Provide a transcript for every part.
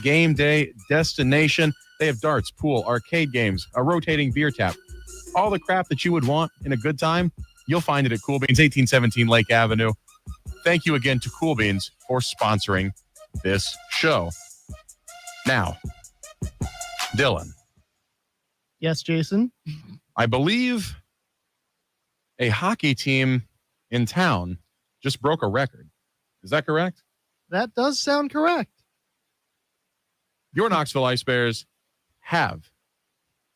game day destination. They have darts, pool, arcade games, a rotating beer tap. All the crap that you would want in a good time, you'll find it at Cool Beans, 1817 Lake Avenue. Thank you again to Cool Beans for sponsoring this show. Now, Dylan. Yes, Jason? I believe a hockey team in town just broke a record. Is that correct? That does sound correct. Your Knoxville Ice Bears have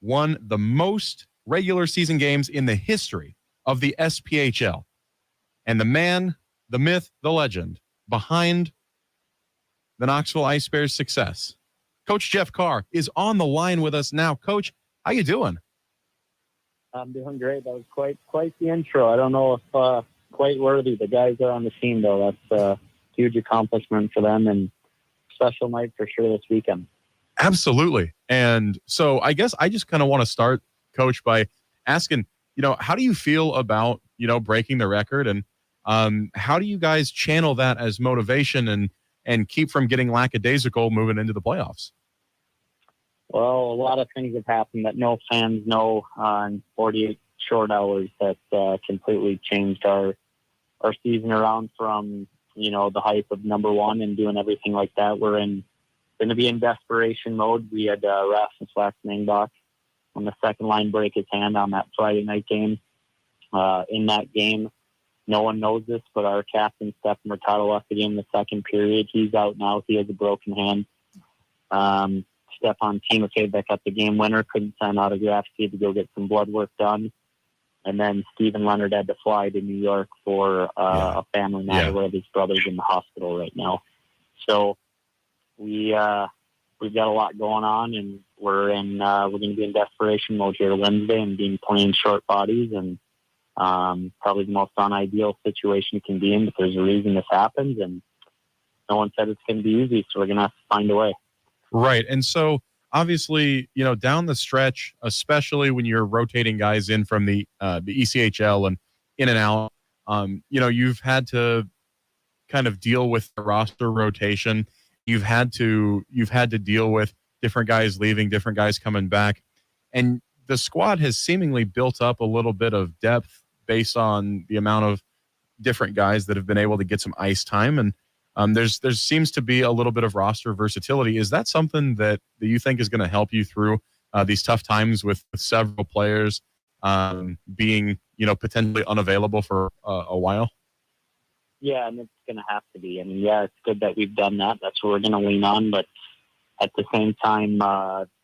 won the most regular season games in the history of the SPHL. And the man, the myth, the legend behind the Knoxville Ice Bears' success, Coach Jeff Carr, is on the line with us now. Coach, how you doing? I'm doing great. That was quite the intro. I don't know if quite worthy. The guys are on the team, though. That's a huge accomplishment for them and special night for sure this weekend. Absolutely. And so I guess I just kind of want to start, Coach, by asking, how do you feel about, breaking the record, and how do you guys channel that as motivation and keep from getting lackadaisical moving into the playoffs? Well, a lot of things have happened that no fans know in 48 short hours that completely changed our season around from, the hype of number one and doing everything like that. We're going to be in desperation mode. We had Rasmus Waxmangbach on the second line break his hand on that Friday night game. In that game, no one knows this, but our captain, Stefan Murtado, left the game in the second period. He's out now. He has a broken hand. Stefan Timofey that got the game winner, couldn't sign autographs. He had to go get some blood work done. And then Steven Leonard had to fly to New York for a family matter where his brother's in the hospital right now. So we've got a lot going on, and we're going to be in desperation mode here Wednesday and being playing short bodies, and probably the most unideal situation it can be in, but there's a reason this happens, and no one said it's going to be easy, so we're going to have to find a way. Right. And so obviously, down the stretch, especially when you're rotating guys in from the ECHL and in and out, you've had to kind of deal with the roster rotation. You've had to deal with different guys leaving, different guys coming back. And the squad has seemingly built up a little bit of depth based on the amount of different guys that have been able to get some ice time. And there seems to be a little bit of roster versatility. Is that something that you think is going to help you through these tough times with several players being, potentially unavailable for a while? Yeah, and it's going to have to be. I mean, it's good that we've done that. That's what we're going to lean on. But at the same time,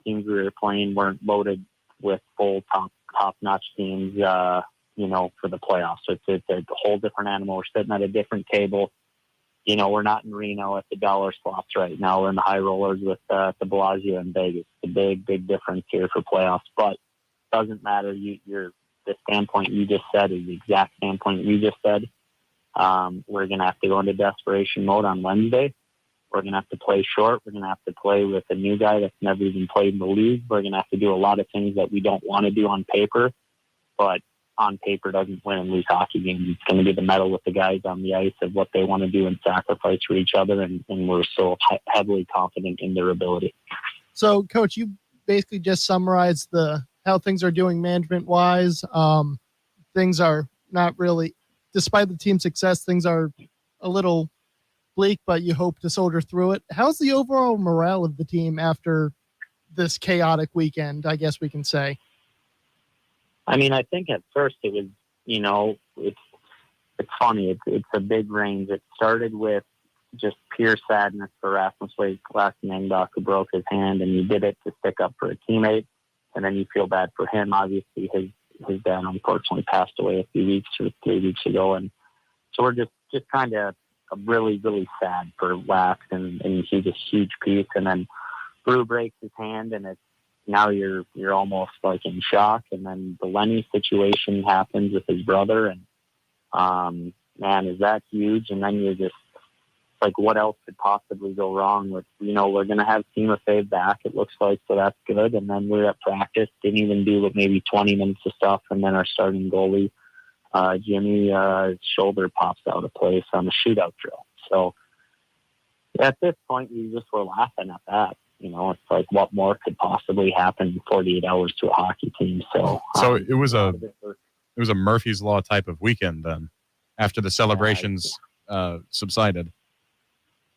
teams we were playing weren't loaded with full top-notch teams, for the playoffs. So it's a whole different animal. We're sitting at a different table. We're not in Reno at the dollar slots right now. We're in the high rollers with the Bellagio in Vegas. The big difference here for playoffs. But it doesn't matter. The standpoint you just said is the exact standpoint you just said. We're going to have to go into desperation mode on Wednesday. We're going to have to play short. We're going to have to play with a new guy that's never even played in the league. We're going to have to do a lot of things that we don't want to do on paper, but on paper doesn't win and lose hockey games. It's going to be the medal with the guys on the ice of what they want to do and sacrifice for each other, and we're so heavily confident in their ability. So, Coach, you basically just summarized how things are doing management-wise. Things are not really, despite the team's success, things are a little bleak, but you hope to soldier through it. How's the overall morale of the team after this chaotic weekend, I guess we can say? I mean, I think at first it was, it's funny. It's a big range. It started with just pure sadness for Rasmus Waxmangbach, who broke his hand, and he did it to stick up for a teammate. And then you feel bad for him. Obviously, his dad unfortunately passed away a few weeks or 3 weeks ago, and so we're just kind of really, really sad for Wax, and he's a huge piece. And then Brew breaks his hand, and it's now you're almost like in shock. And then the Lenny situation happens with his brother, and man, is that huge? And then you're just like, what else could possibly go wrong with, we're going to have Timofey back, it looks like, so that's good. And then we're at practice, didn't even do but maybe 20 minutes of stuff. And then our starting goalie, Jimmy, his shoulder pops out of place on the shootout drill. So, At this point, we just were laughing at that. It's like what more could possibly happen in 48 hours to a hockey team. So it was a Murphy's Law type of weekend then, after the celebrations subsided.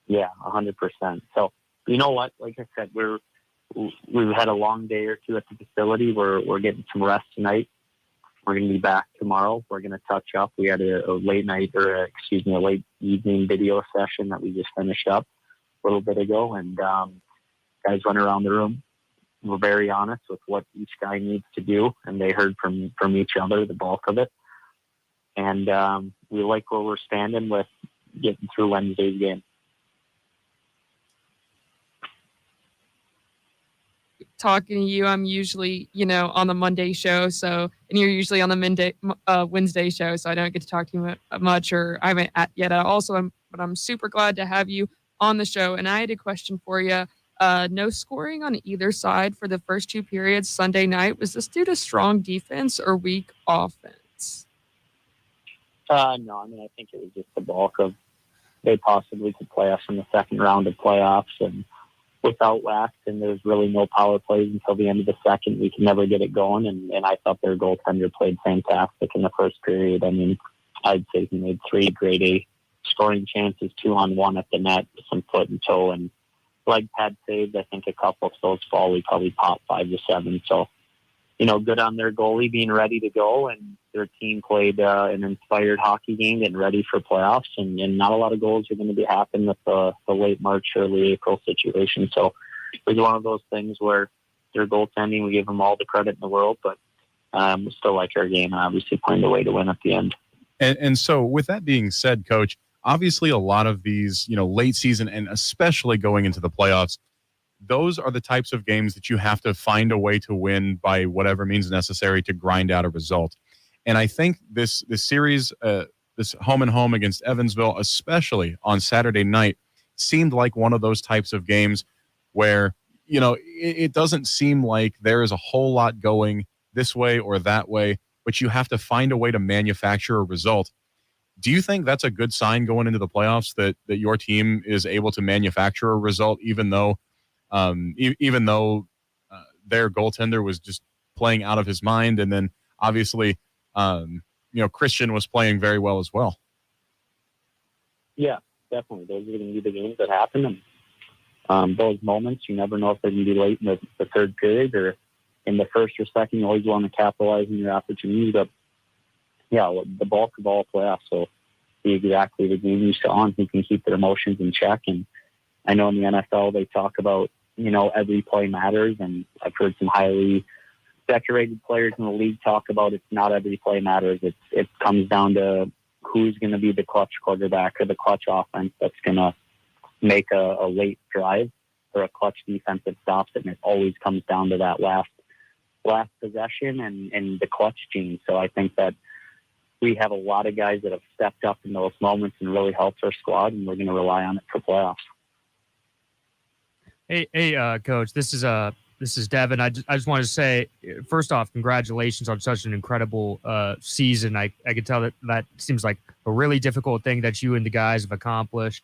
Yeah, 100%. So you know what? Like I said, we've had a long day or two at the facility. We're getting some rest tonight. We're going to be back tomorrow. We're going to touch up. We had a late evening video session that we just finished up a little bit ago, and guys went around the room. We're very honest with what each guy needs to do, and they heard from each other the bulk of it. And we like where we're standing with getting through Wednesday's game. Talking to you, I'm usually, on the Monday show, and you're usually on the Wednesday show, so I don't get to talk to you much, or I haven't yet. But I'm super glad to have you on the show. And I had a question for you. No scoring on either side for the first two periods Sunday night. Was this due to strong defense or weak offense? No, I think it was just the bulk of they possibly could play us in the second round of playoffs, and without Wax, and there's really no power plays until the end of the second. We can never get it going, and I thought their goaltender played fantastic in the first period. I mean, I'd say he made 3 grade A scoring chances, 2-on-1 at the net, with some foot and toe, and leg pad saves. I think a couple of those fall, we probably popped 5 to 7. So, good on their goalie being ready to go, and their team played an inspired hockey game, getting ready for playoffs, and not a lot of goals are going to be happening with the late March, early April situation. So it was one of those things where their goaltending, we give them all the credit in the world, but we still like our game and obviously find a way to win at the end. And so with that being said, Coach, obviously a lot of these, late season and especially going into the playoffs, those are the types of games that you have to find a way to win by whatever means necessary to grind out a result. And I think this series, this home and home against Evansville, especially on Saturday night, seemed like one of those types of games where, it doesn't seem like there is a whole lot going this way or that way, but you have to find a way to manufacture a result. Do you think that's a good sign going into the playoffs that your team is able to manufacture a result, even though their goaltender was just playing out of his mind, and then obviously, Christian was playing very well as well? Yeah, definitely. Those are going to be the games that happen, and those moments, you never know if they're going to be late in the third period or in the first or second. You always want to capitalize on your opportunities, but yeah, the bulk of all playoffs will be exactly the game you saw, and who can keep their emotions in check. And I know in the NFL they talk about, every play matters, and I've heard some highly decorated players in the league talk about it's not every play matters. It comes down to who's going to be the clutch quarterback or the clutch offense that's going to make a late drive or a clutch defense that stops it. And it always comes down to that last possession and the clutch gene. So I think that we have a lot of guys that have stepped up in those moments and really helped our squad, and we're going to rely on it for playoffs. Hey, Coach, this is Devin. I just wanted to say, first off, congratulations on such an incredible season. I can tell that seems like a really difficult thing that you and the guys have accomplished.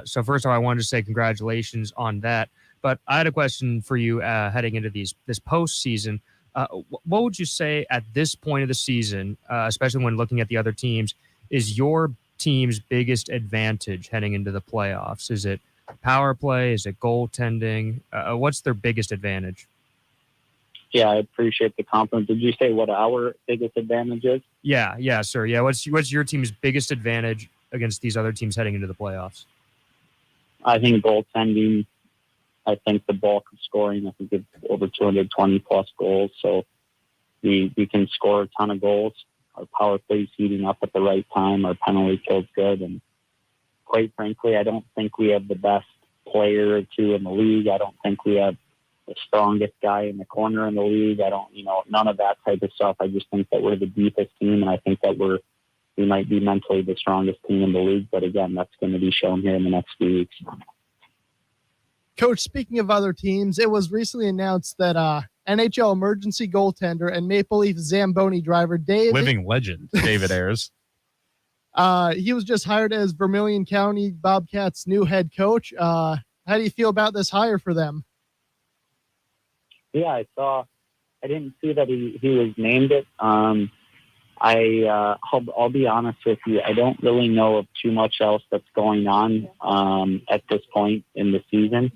So first off, I wanted to say congratulations on that. But I had a question for you heading into this postseason. What would you say at this point of the season, especially when looking at the other teams, is your team's biggest advantage heading into the playoffs? Is it power play? Is it goaltending? What's their biggest advantage? Yeah, I appreciate the compliment. Did you say what our biggest advantage is? Yeah, sir. Yeah, what's your team's biggest advantage against these other teams heading into the playoffs? I think goaltending. I think the bulk of scoring. I think it's over 220 plus goals. So we can score a ton of goals. Our power play is heating up at the right time. Our penalty kill's good, and quite frankly, I don't think we have the best player or two in the league. I don't think we have the strongest guy in the corner in the league. I don't, none of that type of stuff. I just think that we're the deepest team, and I think that we might be mentally the strongest team in the league. But again, that's going to be shown here in the next few weeks. Coach, speaking of other teams, it was recently announced that NHL emergency goaltender and Maple Leaf Zamboni driver living legend David Ayres He was just hired as Vermilion County Bobcats' new head coach. How do you feel about this hire for them? Yeah, I saw. I didn't see that he was named it. I'll be honest with you. I don't really know of too much else that's going on at this point in the season.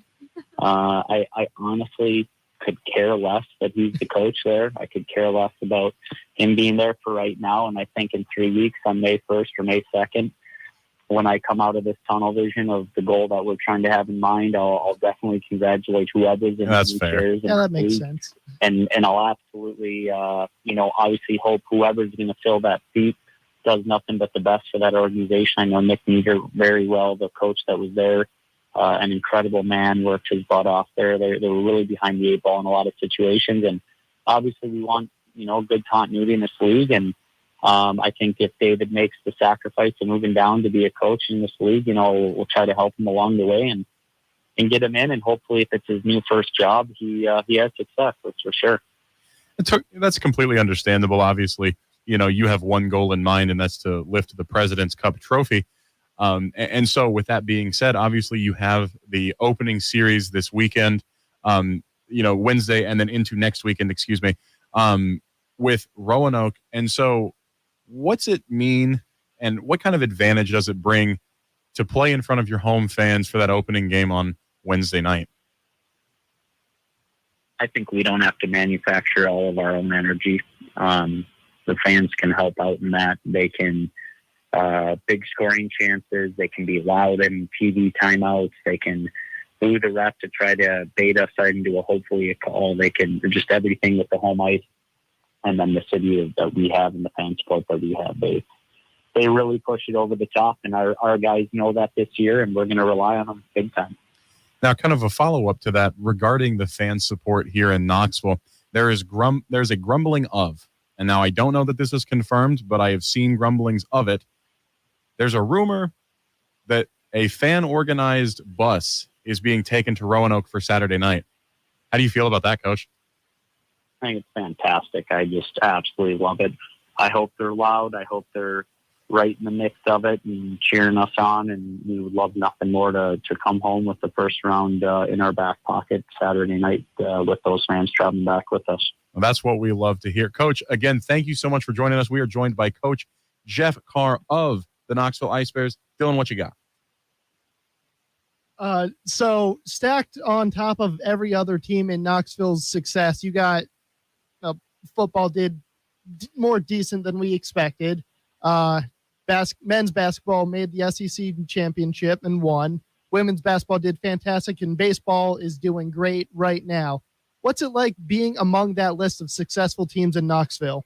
I honestly could care less that he's the coach there. I could care less about him being there for right now. And I think in 3 weeks, on May 1st or May 2nd, when I come out of this tunnel vision of the goal that we're trying to have in mind, I'll definitely congratulate whoever's in That's the fair. chairs. Yeah, that makes sense. And I'll absolutely, obviously hope whoever's going to fill that seat does nothing but the best for that organization. I know Nick Meager very well, the coach that was there, an incredible man, worked his butt off there. They were really behind the eight ball in a lot of situations. And obviously we want, good continuity in this league. And I think if David makes the sacrifice of moving down to be a coach in this league, we'll try to help him along the way and get him in. And hopefully if it's his new first job, he has success. That's for sure. That's completely understandable. Obviously, you have one goal in mind, and that's to lift the President's Cup trophy. And so with that being said, obviously you have the opening series this weekend, Wednesday, and then into next weekend, with Roanoke. And so what's it mean and what kind of advantage does it bring to play in front of your home fans for that opening game on Wednesday night? I think we don't have to manufacture all of our own energy. The fans can help out in that. They can big scoring chances. They can be loud in TV timeouts. They can boo the ref to try to bait us into hopefully a call. They can just everything with the home ice and then the city that we have and the fan support that we have. They really push it over the top, and our guys know that this year, and we're going to rely on them big time. Now, kind of a follow-up to that regarding the fan support here in Knoxville, there's a grumbling of, and now I don't know that this is confirmed, but I have seen grumblings of it. There's a rumor that a fan-organized bus is being taken to Roanoke for Saturday night. How do you feel about that, Coach? I think it's fantastic. I just absolutely love it. I hope they're loud. I hope they're right in the mix of it and cheering us on, and we would love nothing more to come home with the first round in our back pocket Saturday night with those fans traveling back with us. Well, that's what we love to hear. Coach, again, thank you so much for joining us. We are joined by Coach Jeff Carr of the Knoxville Ice Bears. Dylan, what you got? So stacked on top of every other team in Knoxville's success, you got football did more decent than we expected. Men's basketball made the SEC championship and won. Women's basketball did fantastic, and baseball is doing great right now. What's it like being among that list of successful teams in Knoxville?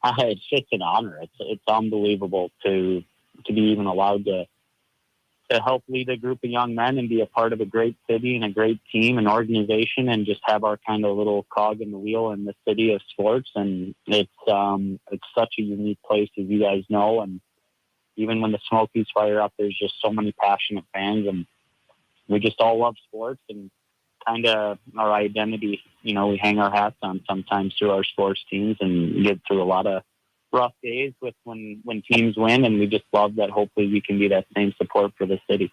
It's just an honor. It's unbelievable to be even allowed to help lead a group of young men and be a part of a great city and a great team and organization, and just have our kind of little cog in the wheel in the city of sports. And it's such a unique place, as you guys know. And even when the Smokies fire up, there's just so many passionate fans, and we just all love sports and kind of our identity. We hang our hats on sometimes through our sports teams and get through a lot of rough days with when teams win, and we just love that hopefully we can be that same support for the city.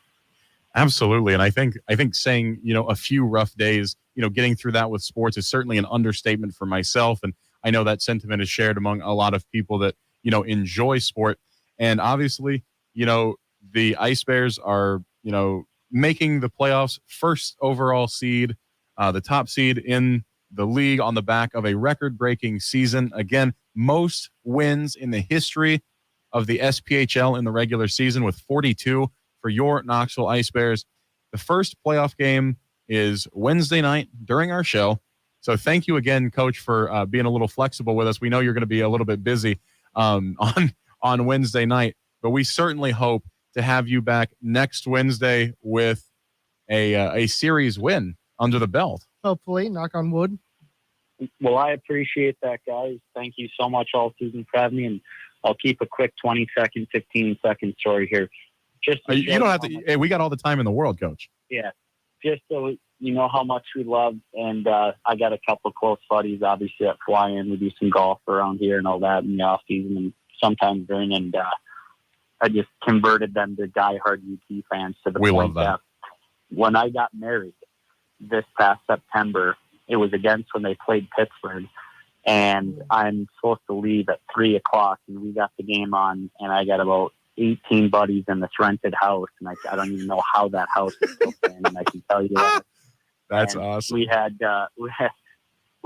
Absolutely. And I think saying, a few rough days, getting through that with sports is certainly an understatement for myself. And I know that sentiment is shared among a lot of people that, enjoy sport. And obviously, the Ice Bears are, making the playoffs, first overall seed, the top seed in the league on the back of a record-breaking season. Again, most wins in the history of the SPHL in the regular season with 42 for your Knoxville Ice Bears. The first playoff game is Wednesday night during our show. So thank you again, Coach, for being a little flexible with us. We know you're going to be a little bit busy on Wednesday night, but we certainly hope to have you back next Wednesday with a series win under the belt. Hopefully, knock on wood. Well, I appreciate that, guys. Thank you so much all season for having me, and I'll keep a quick 20-second, 15-second story here. Just you don't have to. Hey, we got all the time in the world, Coach. Yeah, just so you know how much we love, and I got a couple of close buddies, obviously, that fly in. We do some golf around here and all that in the off season, and sometime during, and I just converted them to diehard UT fans to the We point love that. When I got married this past September, it was against when they played Pittsburgh, and I'm supposed to leave at 3:00, and we got the game on, and I got about 18 buddies in this rented house, and I don't even know how that house is still standing. I can tell you that. That's and awesome. We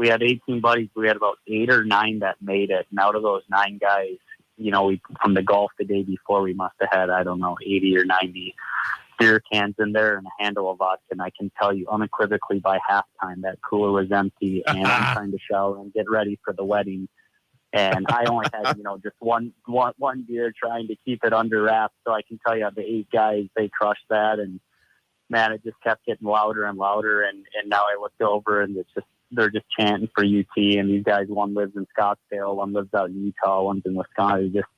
had 18 buddies. We had about 8 or 9 that made it, and out of those 9 guys, from the golf the day before, we must have had, I don't know, 80 or 90 beer cans in there and a handle of vodka. And I can tell you unequivocally by halftime that cooler was empty, and I'm trying to shower and get ready for the wedding. And I only had, just one beer, trying to keep it under wraps. So I can tell you the 8 guys, they crushed that. And man, it just kept getting louder and louder. And now I looked over, and they're just chanting for UT. And these guys, one lives in Scottsdale, one lives out in Utah, one's in Wisconsin. It's just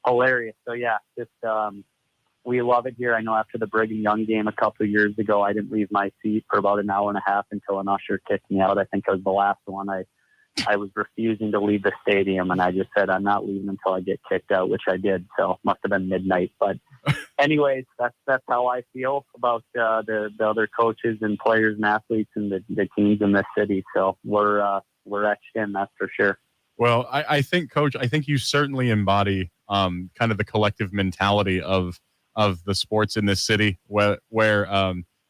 hilarious. So yeah, we love it here. I know after the Brigham Young game a couple of years ago, I didn't leave my seat for about an hour and a half until an usher kicked me out. I think it was the last one. I was refusing to leave the stadium, and I just said, I'm not leaving until I get kicked out, which I did. So it must have been midnight. But anyways, that's how I feel about the other coaches and players and athletes and the teams in this city. So we're etched in, that's for sure. Well, I think, Coach, you certainly embody kind of the collective mentality of the sports in this city, where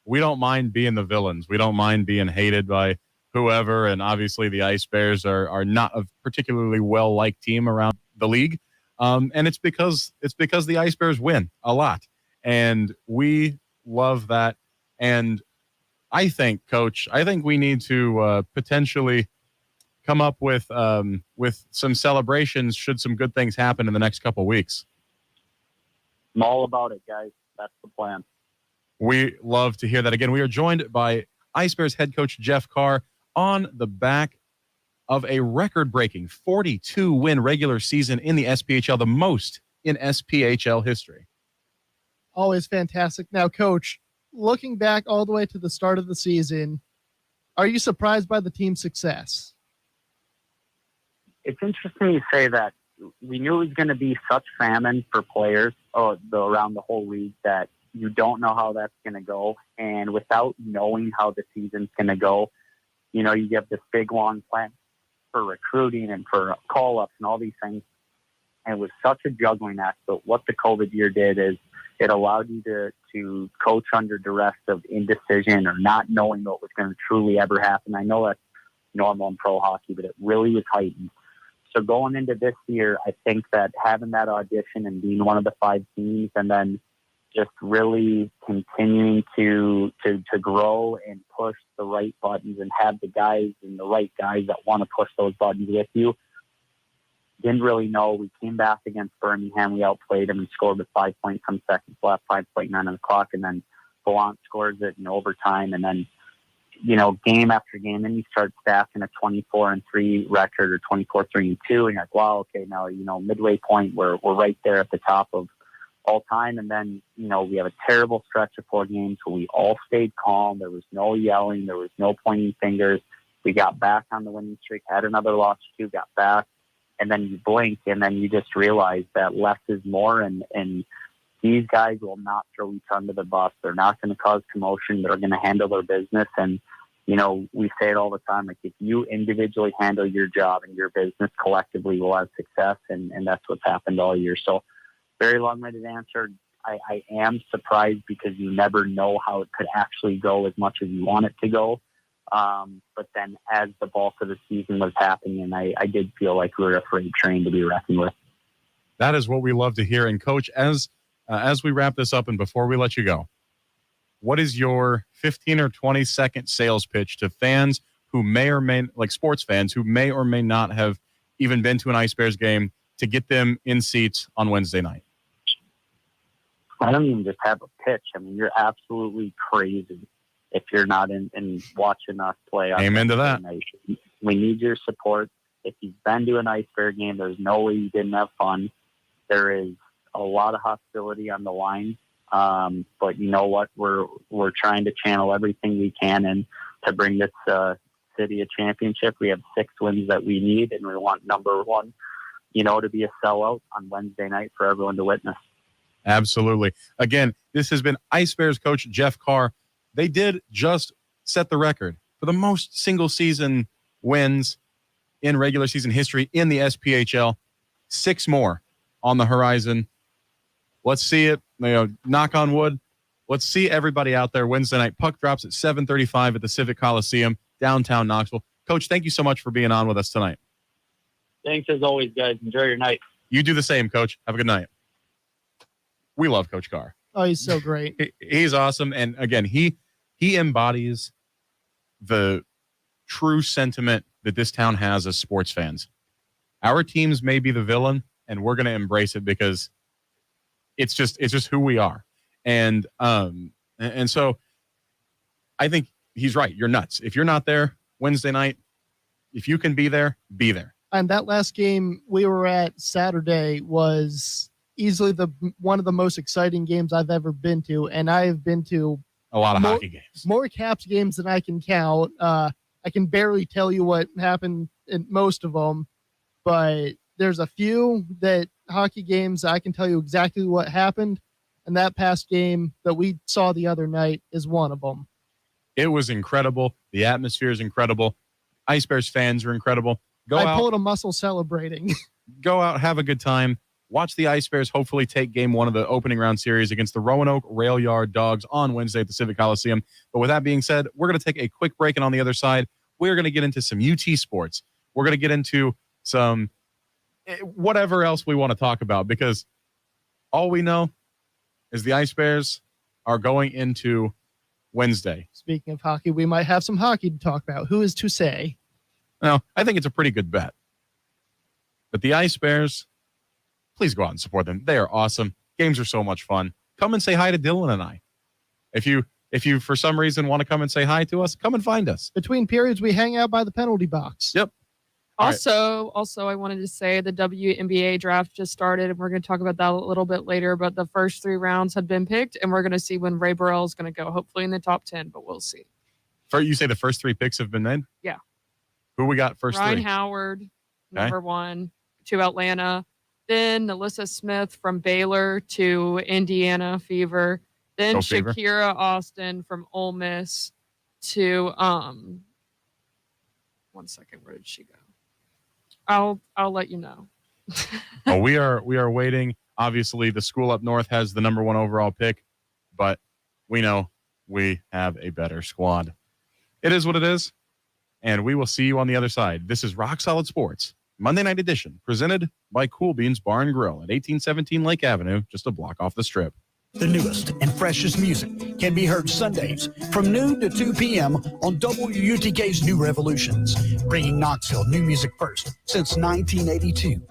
we don't mind being the villains. We don't mind being hated by whoever. And obviously the Ice Bears are not a particularly well-liked team around the league. And it's because the Ice Bears win a lot. And we love that. And I think, Coach, we need to potentially come up with some celebrations should some good things happen in the next couple of weeks. I'm all about it, guys. That's the plan. We love to hear that. Again, we are joined by Ice Bears head coach Jeff Carr on the back of a record-breaking 42-win regular season in the SPHL, the most in SPHL history. Always fantastic. Now, Coach, looking back all the way to the start of the season, are you surprised by the team's success? It's interesting you say that. We knew it was going to be such famine for players around the whole league that you don't know how that's going to go. And without knowing how the season's going to go, you have this big, long plan for recruiting and for call-ups and all these things. And it was such a juggling act. But what the COVID year did is it allowed you to coach under duress of indecision or not knowing what was going to truly ever happen. I know that's normal in pro hockey, but it really was heightened. So going into this year, I think that having that audition and being one of the 5 teams, and then just really continuing to grow and push the right buttons and have the guys and the right guys that want to push those buttons with you. Didn't really know. We came back against Birmingham. We outplayed them and scored with 5 points from seconds left, 5.9 on the clock, and then Gallant scores it in overtime, and then game after game, then you start stacking a 24-3 record or 24-3-2, and you're like, wow, okay, now, midway point, we're right there at the top of all time. And then, we have a terrible stretch of 4 games where we all stayed calm. There was no yelling. There was no pointing fingers. We got back on the winning streak, had another loss or 2, got back, and then you blink, and then you just realize that less is more, and these guys will not throw each under the bus. They're not going to cause commotion. They're going to handle their business. And, we say it all the time, like if you individually handle your job and your business, collectively will have success. And that's what's happened all year. So very long-winded answer. I am surprised because you never know how it could actually go as much as you want it to go. But then as the bulk of the season was happening, I did feel like we were a freight train to be reckoned with. That is what we love to hear. And Coach, as we wrap this up and before we let you go, what is your 15 or 20 second sales pitch to fans who may or may, like sports fans, who may or may not have even been to an Ice Bears game to get them in seats on Wednesday night? I don't even just have a pitch. I mean, you're absolutely crazy if you're not in watching us play. Amen to that. Night. We need your support. If you've been to an Ice Bear game, there's no way you didn't have fun. There is a lot of hostility on the line. But you know what? We're trying to channel everything we can and to bring this city a championship. We have 6 wins that we need, and we want number 1 to be a sellout on Wednesday night for everyone to witness. Absolutely. Again, this has been Ice Bears coach Jeff Carr. They did just set the record for the most single season wins in regular season history in the SPHL. 6 more on the horizon. Let's see it. Knock on wood. Let's see everybody out there Wednesday night. Puck drops at 7:35 at the Civic Coliseum, downtown Knoxville. Coach, thank you so much for being on with us tonight. Thanks as always, guys. Enjoy your night. You do the same, Coach. Have a good night. We love Coach Carr. Oh, he's so great. He's awesome. And again, he embodies the true sentiment that this town has as sports fans. Our teams may be the villain, and we're going to embrace it because it's just who we are. And so I think he's right. You're nuts. If you're not there Wednesday night, if you can be there, be there. And that last game we were at Saturday was easily one of the most exciting games I've ever been to. And I have been to a lot of hockey games, more Caps games than I can count. I can barely tell you what happened in most of them, but there's a few hockey games I can tell you exactly what happened. And that past game that we saw the other night is one of them. It was incredible. The atmosphere is incredible. Ice Bears fans are incredible. I pulled a muscle celebrating. Go out, have a good time. Watch the Ice Bears hopefully take game 1 of the opening round series against the Roanoke Rail Yard Dogs on Wednesday at the Civic Coliseum. But with that being said, we're going to take a quick break, and on the other side, we're going to get into some UT sports. We're going to get into some whatever else we want to talk about, because all we know is the Ice Bears are going into Wednesday. Speaking of hockey, we might have some hockey to talk about. Who is to say? Now, I think it's a pretty good bet. But the Ice Bears, please go out and support them. They are awesome. Games are so much fun. Come and say hi to Dylan and I. If you for some reason want to come and say hi to us, come and find us. Between periods, we hang out by the penalty box. Yep. Also, I wanted to say the WNBA draft just started, and we're going to talk about that a little bit later. But the first 3 rounds have been picked, and we're going to see when Ray Burrell is going to go. Hopefully in the top 10, but we'll see. You say the first 3 picks have been made? Yeah. Who we got first? Ryan 3? Howard, number 1 to Atlanta. Then Alyssa Smith from Baylor to Indiana Fever. Then Shakira Austin from Ole Miss to 1 second, where did she go? I'll let you know. Well, we are waiting. Obviously, the school up north has the number 1 overall pick, but we know we have a better squad. It is what it is, and we will see you on the other side. This is Rock Solid Sports, Monday night edition, presented by Cool Beans Bar and Grill at 1817 Lake Avenue, just a block off the strip. The newest and freshest music can be heard Sundays from noon to 2 p.m. on WUTK's New Revolutions, bringing Knoxville new music first since 1982.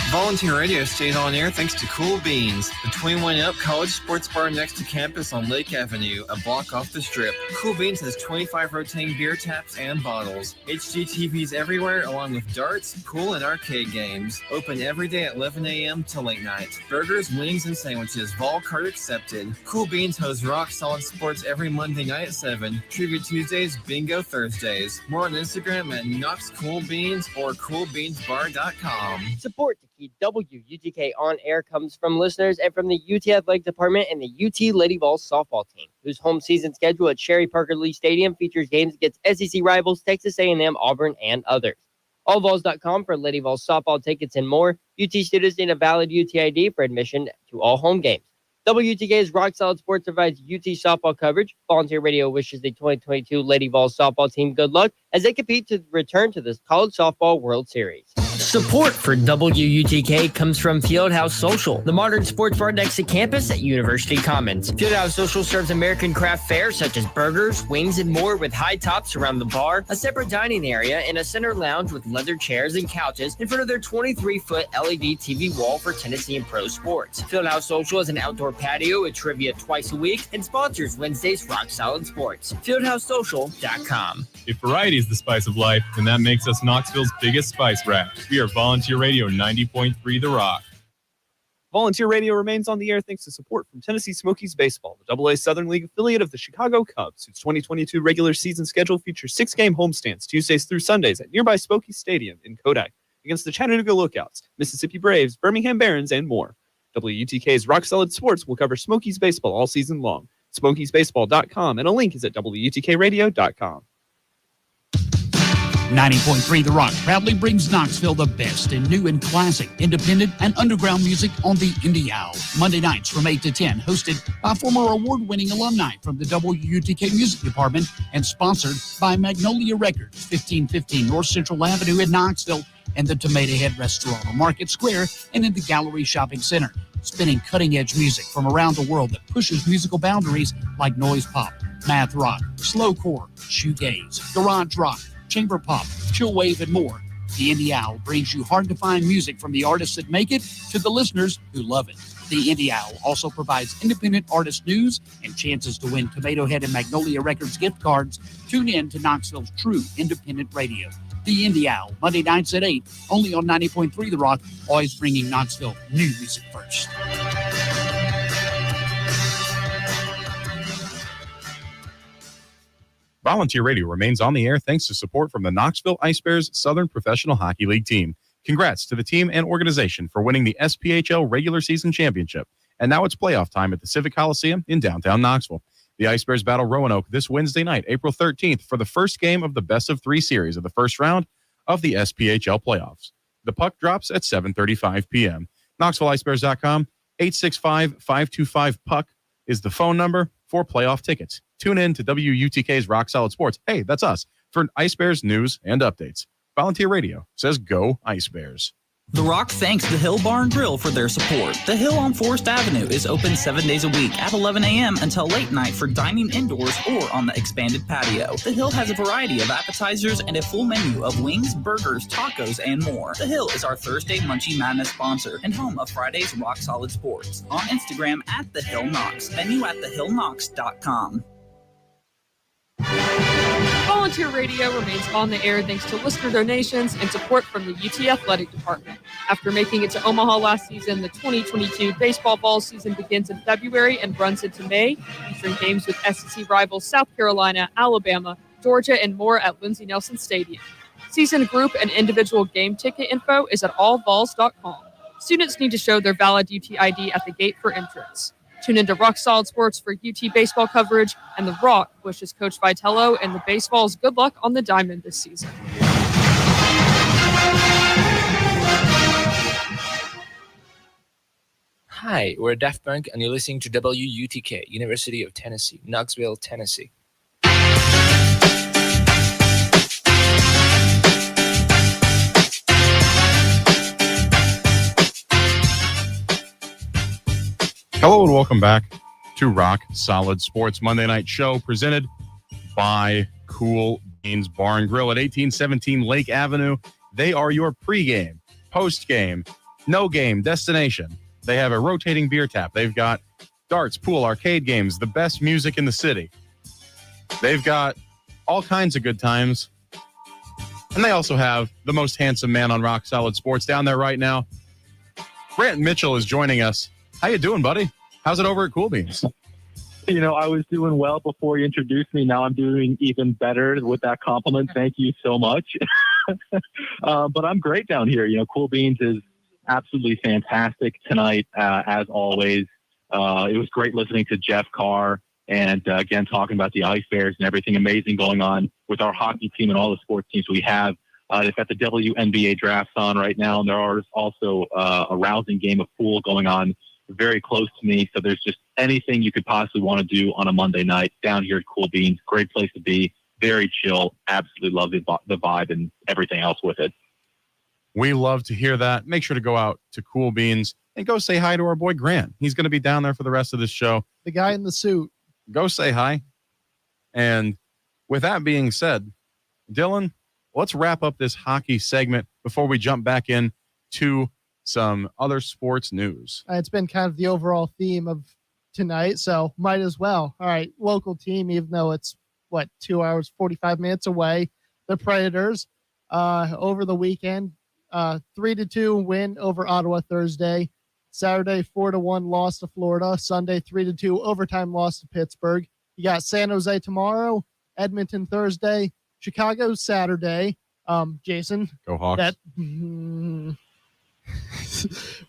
Volunteer Radio stays on air thanks to Cool Beans, the 21 Up college sports bar next to campus on Lake Avenue, a block off the strip. Cool Beans has 25 rotating beer taps and bottles. HD TVs everywhere, along with darts, pool, and arcade games. Open every day at 11 a.m. till late night. Burgers, wings, and sandwiches, vol card accepted. Cool Beans hosts Rock Solid Sports every Monday night at 7. Trivia Tuesdays, Bingo Thursdays. More on Instagram at Knox Cool Beans or CoolBeansBar.com. Support to keep WUTK on air comes from listeners and from the UT Athletic Department and the UT Lady Vols softball team, whose home season schedule at Sherry Parker Lee Stadium features games against SEC rivals Texas A&M, Auburn, and others. AllVols.com for Lady Vols softball tickets and more. UT students need a valid UT ID for admission to all home games. WTK's Rock Solid Sports provides UT softball coverage. Volunteer Radio wishes the 2022 Lady Vols softball team good luck as they compete to return to the College Softball World Series. Support for WUTK comes from Fieldhouse Social, the modern sports bar next to campus at University Commons. Fieldhouse Social serves American craft fare such as burgers, wings, and more with high tops around the bar, a separate dining area, and a center lounge with leather chairs and couches in front of their 23-foot LED TV wall for Tennessee and pro sports. Fieldhouse Social is an outdoor patio with trivia twice a week and sponsors Wednesday's Rock Solid Sports. FieldhouseSocial.com. If variety is the spice of life, then that makes us Knoxville's biggest spice rack. We are Volunteer Radio 90.3 The Rock. Volunteer Radio remains on the air thanks to support from Tennessee Smokies Baseball, the AA Southern League affiliate of the Chicago Cubs, whose 2022 regular season schedule features 6-game homestands Tuesdays through Sundays at nearby Smokies Stadium in Kodak. against the Chattanooga Lookouts, Mississippi Braves, Birmingham Barons, and more. WUTK's Rock Solid Sports will cover Smokies baseball all season long. SmokiesBaseball.com, and a link is at WUTKRadio.com. 90.3 The Rock proudly brings Knoxville the best in new and classic, independent, and underground music on the Indie Owl. Monday nights from 8 to 10, hosted by former award-winning alumni from the WUTK Music Department and sponsored by Magnolia Records, 1515 North Central Avenue in Knoxville, and the Tomato Head Restaurant on Market Square and in the Gallery Shopping Center. Spinning cutting-edge music from around the world that pushes musical boundaries like noise pop, math rock, slowcore, shoegaze, garage rock, chamber pop, chill wave, and more. The Indie Owl brings you hard-to-find music from the artists that make it to the listeners who love it. The Indie Owl also provides independent artist news and chances to win Tomato Head and Magnolia Records gift cards. Tune in to Knoxville's true independent radio. The Indie Owl, Monday nights at 8, only on 90.3 The Rock, always bringing Knoxville new music first. Volunteer Radio remains on the air thanks to support from the Knoxville Ice Bears Southern Professional Hockey League team. Congrats to the team and organization for winning the SPHL regular season championship. And now it's playoff time at the Civic Coliseum in downtown Knoxville. The Ice Bears battle Roanoke this Wednesday night, April 13th, for the first game of the best-of-3 series of the first round of the SPHL playoffs. The puck drops at 7:35 p.m. KnoxvilleIceBears.com, 865-525-PUCK is the phone number for playoff tickets. Tune in to WUTK's Rock Solid Sports. Hey, that's us, for Ice Bears news and updates. Volunteer Radio says go Ice Bears. The Rock thanks the Hill Bar and Grill for their support. The Hill on Forest Avenue is open 7 days a week at 11 a.m. until late night for dining indoors or on the expanded patio. The Hill has a variety of appetizers and a full menu of wings, burgers, tacos, and more. The Hill is our Thursday Munchie Madness sponsor and home of Friday's Rock Solid Sports. On Instagram at The Hill Knox. Menu at thehillknox.com. Volunteer Radio remains on the air thanks to listener donations and support from the UT Athletic Department. After making it to Omaha last season, the 2022 baseball fall season begins in February and runs into May, featuring games with SEC rivals South Carolina, Alabama, Georgia, and more at Lindsey Nelson Stadium. Season group and individual game ticket info is at allvols.com. Students need to show their valid UT ID at the gate for entrance. Tune into Rock Solid Sports for UT baseball coverage, and The Rock wishes Coach Vitello and the Baseballs good luck on the diamond this season. Hi, we're Daft Punk, and you're listening to WUTK, University of Tennessee, Knoxville, Tennessee. Hello and welcome back to Rock Solid Sports Monday Night Show, presented by Cool Beans Bar and Grill at 1817 Lake Avenue. They are your pregame, postgame, no game destination. They have a rotating beer tap. They've got darts, pool, arcade games, the best music in the city. They've got all kinds of good times. And they also have the most handsome man on Rock Solid Sports down there right now. Grant Mitchell is joining us. How you doing, buddy? How's it over at Cool Beans? You know, I was doing well before you introduced me. Now I'm doing even better with that compliment. Thank you so much. But I'm great down here. You know, Cool Beans is absolutely fantastic tonight, as always. It was great listening to Jeff Carr and, again, talking about the Ice Bears and everything amazing going on with our hockey team and all the sports teams we have. They've got the WNBA drafts on right now, and there is also a rousing game of pool going on very close to me. So there's just anything you could possibly want to do on a Monday night down here at Cool Beans. Great place to be. Very chill. Absolutely love the vibe and everything else with it. We love to hear that. Make sure to go out to Cool Beans and go say hi to our boy Grant. He's going to be down there for the rest of this show. The guy in the suit. Go say hi. And with that being said, Dylan, let's wrap up this hockey segment before we jump back in to some other sports news. It's been kind of the overall theme of tonight, so might as well. All right, local team, even though it's, 2 hours, 45 minutes away, the Predators, over the weekend, 3-2 win over Ottawa Thursday. Saturday, 4-1 loss to Florida. Sunday, 3-2 overtime loss to Pittsburgh. You got San Jose tomorrow, Edmonton Thursday, Chicago Saturday. Jason. Go Hawks. That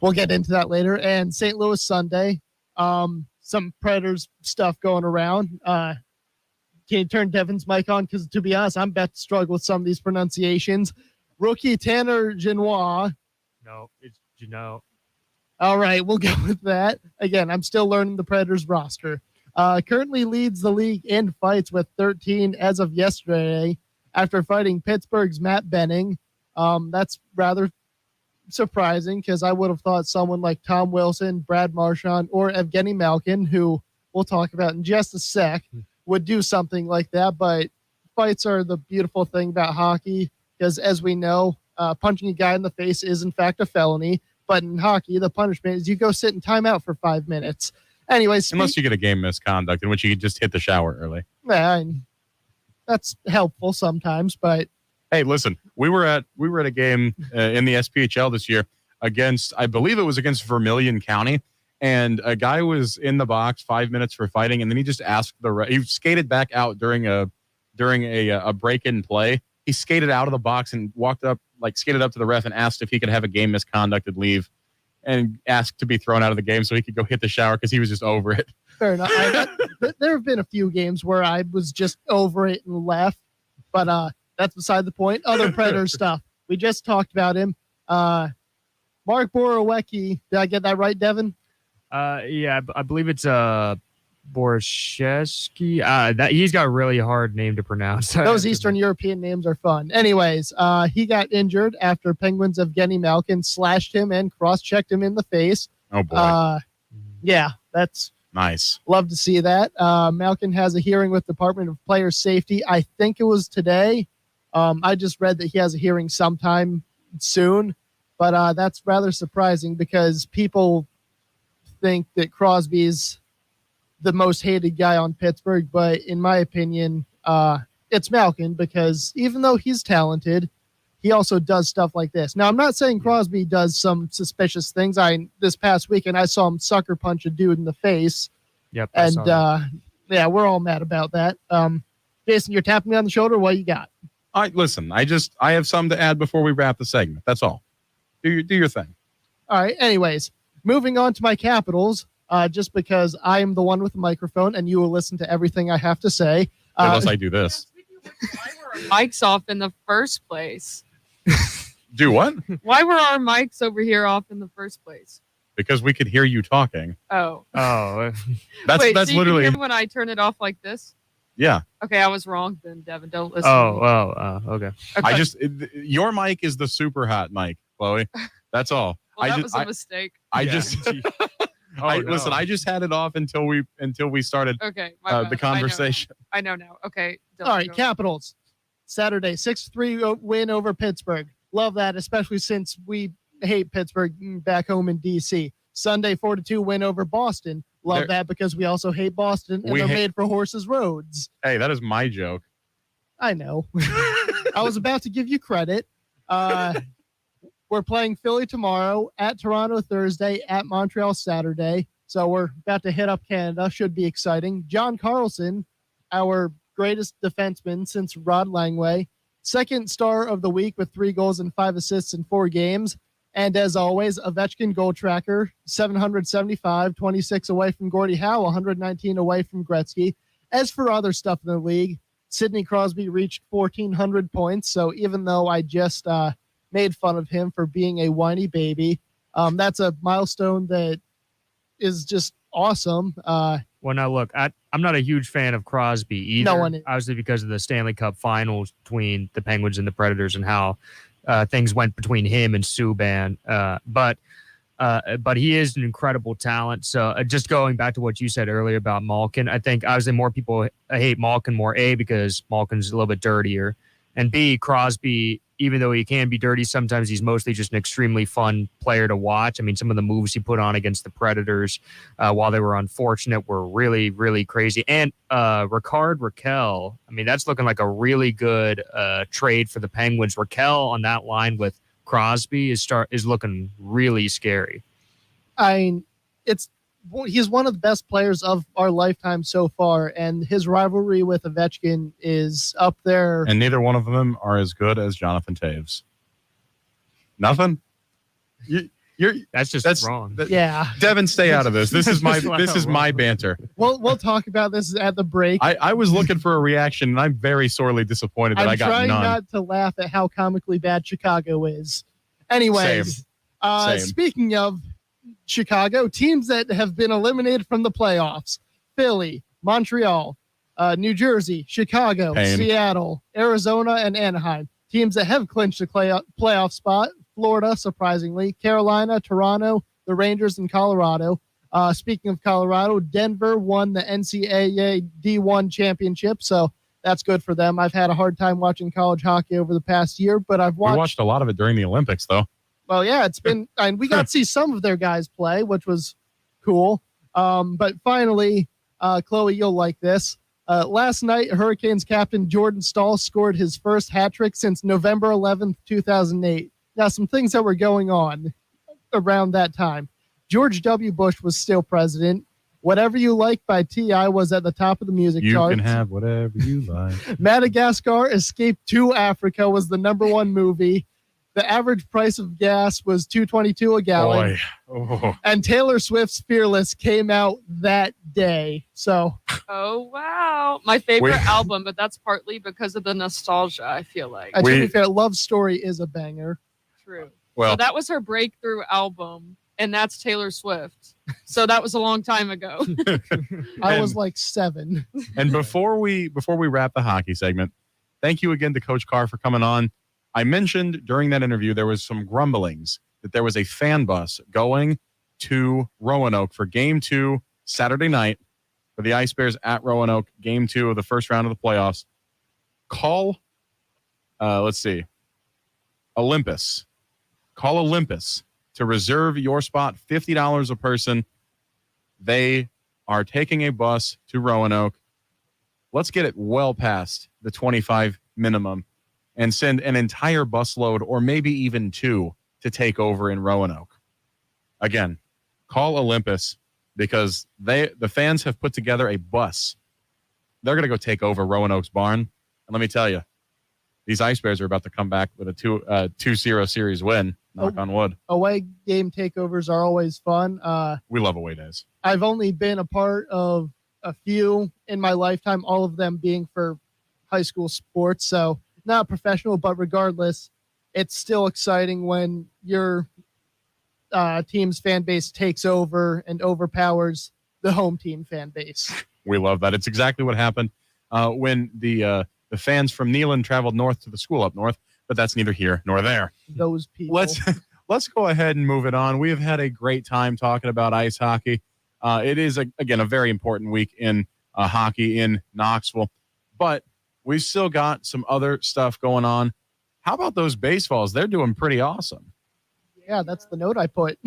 we'll get into that later. And St. Louis Sunday. Some Predators stuff going around. Can you turn Devin's mic on? Because to be honest, I'm about to struggle with some of these pronunciations. Rookie Tanner Genois. No, it's Geno. All right, we'll go with that. Again, I'm still learning the Predators roster. Currently leads the league in fights with 13 as of yesterday after fighting Pittsburgh's Matt Benning. That's rather surprising because I would have thought someone like Tom Wilson, Brad Marchand, or Evgeny Malkin, who we'll talk about in just a sec, would do something like that. But fights are the beautiful thing about hockey because, as we know, punching a guy in the face is, in fact, a felony. But in hockey, the punishment is you go sit in timeout for 5 minutes. Anyways, unless you get a game misconduct in which you can just hit the shower early. Yeah, that's helpful sometimes, but hey, listen, we were at a game in the SPHL this year against, I believe it was against Vermilion County, and a guy was in the box 5 minutes for fighting, and then he just asked he skated back out during a break-in play. He skated out of the box and skated up to the ref and asked if he could have a game misconducted leave, and asked to be thrown out of the game so he could go hit the shower because he was just over it. Fair enough. There have been a few games where I was just over it and left, but that's beside the point. Other Predator stuff. We just talked about him. Mark Borowiecki. Did I get that right, Devin? Yeah, I believe it's Borszewski. That he's got a really hard name to pronounce. Those Eastern European names are fun. Anyways, he got injured after Penguins' Evgeny Malkin slashed him and cross-checked him in the face. Oh, boy. Yeah, that's nice. Love to see that. Malkin has a hearing with Department of Player Safety. I think it was today. I just read that he has a hearing sometime soon, but that's rather surprising because people think that Crosby's the most hated guy on Pittsburgh, but in my opinion, it's Malkin because even though he's talented, he also does stuff like this. Now, I'm not saying Crosby does some suspicious things. This past weekend, I saw him sucker punch a dude in the face. Yep. And yeah, we're all mad about that. Jason, you're tapping me on the shoulder. What you got? All right, listen, I have something to add before we wrap the segment. That's all. Do your thing. All right. Anyways, moving on to my Capitals. Just because I am the one with the microphone and you will listen to everything I have to say. Unless I do this. Mics off in the first place. Do what? Why were our mics over here off in the first place? Because we could hear you talking. Oh. That's Wait, that's so you literally can hear when I turn it off like this? Yeah. Okay, I was wrong then, Devin. Don't listen. Okay. Your mic is the super hot mic, Chloe. That's all. Well, that was a mistake. Listen, I just had it off until we started the conversation. I know now. Okay. All right, Capitals. Saturday, 6-3 win over Pittsburgh. Love that, especially since we hate Pittsburgh back home in D.C. Sunday, 4-2 win over Boston. Love that because we also hate Boston and they're made for horses' roads. Hey, that is my joke. I know. I was about to give you credit. We're playing Philly tomorrow, at Toronto Thursday, at Montreal Saturday. So we're about to hit up Canada. Should be exciting. John Carlson, our greatest defenseman since Rod Langway. Second star of the week with 3 goals and 5 assists in 4 games. And as always, Ovechkin goal tracker, 775, 26 away from Gordie Howe, 119 away from Gretzky. As for other stuff in the league, Sidney Crosby reached 1,400 points. So even though I just made fun of him for being a whiny baby, that's a milestone that is just awesome. Well, now look, I'm not a huge fan of Crosby either. No one is. Obviously, because of the Stanley Cup Finals between the Penguins and the Predators and how things went between him and Subban. But he is an incredible talent. So just going back to what you said earlier about Malkin, I think obviously more people hate Malkin more, A, because Malkin's a little bit dirtier, and B, Crosby, even though he can be dirty, sometimes he's mostly just an extremely fun player to watch. I mean, some of the moves he put on against the Predators while they were unfortunate were really, really crazy. And Rickard Rakell, I mean, that's looking like a really good trade for the Penguins. Rakell on that line with Crosby is looking really scary. I mean, it's he's one of the best players of our lifetime so far, and his rivalry with Ovechkin is up there. And neither one of them are as good as Jonathan Taves. Nothing? That's wrong. Yeah. Devin, stay out of this. This is my banter. We'll talk about this at the break. I was looking for a reaction, and I'm very sorely disappointed that I got trying none. not to laugh at how comically bad Chicago is. Anyways, Same. Speaking of Chicago, teams that have been eliminated from the playoffs: Philly, Montreal, New Jersey, Chicago, Pain. Seattle, Arizona, and Anaheim. Teams that have clinched a playoff spot: Florida, surprisingly, Carolina, Toronto, the Rangers, and Colorado. Speaking of Colorado, Denver won the NCAA D1 championship, so that's good for them. I've had a hard time watching college hockey over the past year, but We watched a lot of it during the Olympics, though. Well, yeah, it's been, and we got to see some of their guys play, which was cool. But finally, Chloe, you'll like this. Last night, Hurricanes captain Jordan Stahl scored his first hat trick since November 11th, 2008. Now, some things that were going on around that time. George W. Bush was still president. Whatever You Like by T.I. was at the top of the music You charts. can have whatever you like. Madagascar Escape to Africa was the #1 movie. The average price of gas was $2.22 a gallon. Boy. Oh. And Taylor Swift's Fearless came out that day. So, Oh, wow. My favorite album, but that's partly because of the nostalgia, I feel like. to be fair, Love Story is a banger. True. Well, so that was her breakthrough album, and that's Taylor Swift. So that was a long time ago. I was like 7. And before we wrap the hockey segment, thank you again to Coach Carr for coming on. I mentioned during that interview there was some grumblings that there was a fan bus going to Roanoke for Game 2 Saturday night for the Ice Bears at Roanoke, Game 2 of the first round of the playoffs. Call, Olympus. Call Olympus to reserve your spot, $50 a person. They are taking a bus to Roanoke. Let's get it well past the 25 minimum and send an entire busload or maybe even 2 to take over in Roanoke. Again, call Olympus because the fans have put together a bus. They're going to go take over Roanoke's barn. And let me tell you, these Ice Bears are about to come back with a 2-0 series win. Knock on wood. Away game takeovers are always fun. We love away days. I've only been a part of a few in my lifetime, all of them being for high school sports. So not professional, but regardless, it's still exciting when your team's fan base takes over and overpowers the home team fan base. We love that. It's exactly what happened when the fans from Neyland traveled north to the school up north, but that's neither here nor there. Those people. Let's go ahead and move it on. We have had a great time talking about ice hockey. It is, again, a very important week in hockey in Knoxville, but we've still got some other stuff going on. How about those baseballs? They're doing pretty awesome. Yeah, that's the note I put.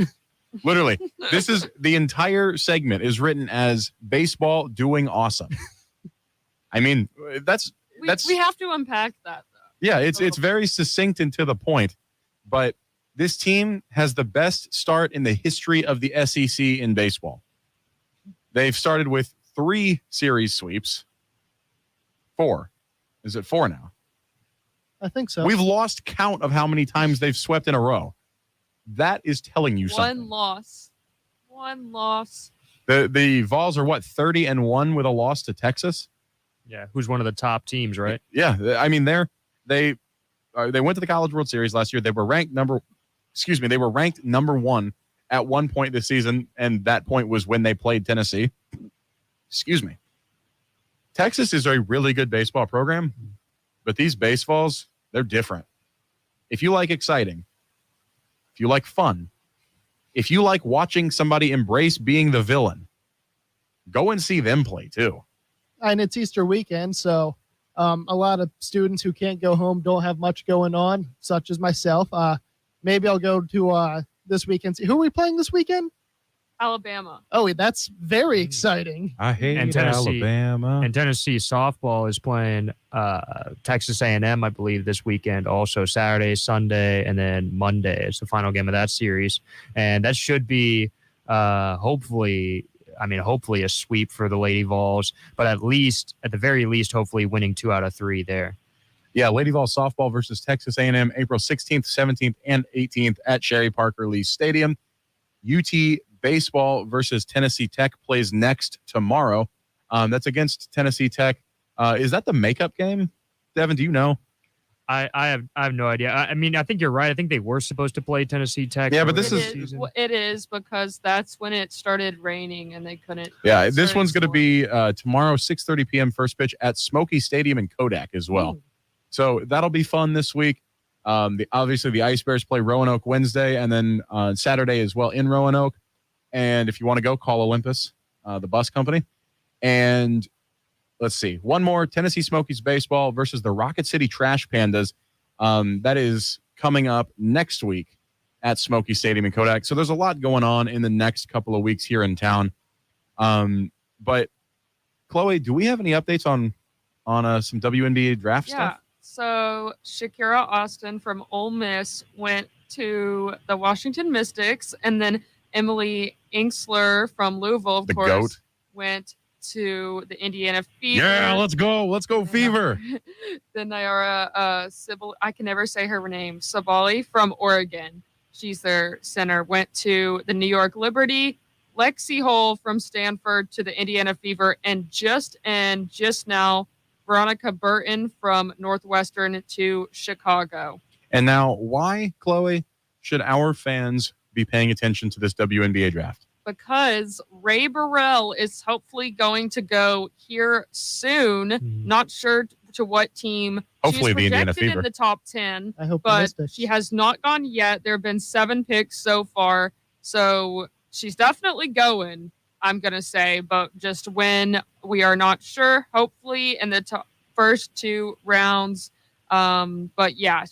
Literally, this is the entire segment is written as baseball doing awesome. I mean, that's we have to unpack that, though. Yeah, it's very succinct and to the point. But this team has the best start in the history of the SEC in baseball. They've started with 3 series sweeps. 4. Is it 4 now? I think so. We've lost count of how many times they've swept in a row. That is telling you something. One loss. The Vols are what, 30-1 with a loss to Texas? Yeah, who's one of the top teams, right? Yeah, I mean they went to the College World Series last year. They were ranked number 1 at one point this season, and that point was when they played Tennessee. Excuse me. Texas is a really good baseball program, but these baseballs, they're different. If you like exciting, if you like fun, if you like watching somebody embrace being the villain, go and see them play too. And it's Easter weekend, so a lot of students who can't go home don't have much going on, such as myself. Maybe I'll go to this weekend. Who are we playing this weekend? Alabama. Oh, that's very exciting. I hate Tennessee, Alabama. And Tennessee softball is playing Texas A&M, I believe, this weekend. Also Saturday, Sunday, and then Monday. It's the final game of that series. And that should be Hopefully a sweep for the Lady Vols, but at the very least, hopefully winning 2 out of 3 there. Yeah, Lady Vols softball versus Texas A&M, April 16th, 17th, and 18th at Sherry Parker Lee Stadium. UT baseball versus Tennessee Tech plays next tomorrow. That's against Tennessee Tech. Is that the makeup game? Devin, do you know? I have no idea. I mean, I think you're right. I think they were supposed to play Tennessee Tech. Yeah, but It is because that's when it started raining and they couldn't. Yeah, this one's going to be tomorrow, 6:30 p.m. first pitch at Smoky Stadium in Kodak as well. So that'll be fun this week. Obviously, the Ice Bears play Roanoke Wednesday and then Saturday as well in Roanoke. And if you want to go, call Olympus, the bus company. And let's see, one more, Tennessee Smokies baseball versus the Rocket City Trash Pandas. That is coming up next week at Smoky Stadium in Kodak. So there's a lot going on in the next couple of weeks here in town. But Chloe, do we have any updates on some WNBA draft stuff? So Shakira Austin from Ole Miss went to the Washington Mystics, and then Emily Inksler from Louisville, of course, GOAT. went to the Indiana Fever. Yeah, let's go Fever. Then Nyara I can never say her name, Sabali from Oregon. She's their center. Went to the New York Liberty. Lexi Hull from Stanford to the Indiana Fever, and just now, Veronica Burton from Northwestern to Chicago. And now, why, Chloe, should our fans be paying attention to this WNBA draft? Because Ray Burrell is hopefully going to go here soon. Not sure to what team. Hopefully She's the Indiana projected Fever. in the top 10, I hope the but Mystics. she has not gone yet. There have been 7 picks so far. So she's definitely going, I'm going to say, but just when we are not sure, hopefully in the first 2 rounds. But yeah,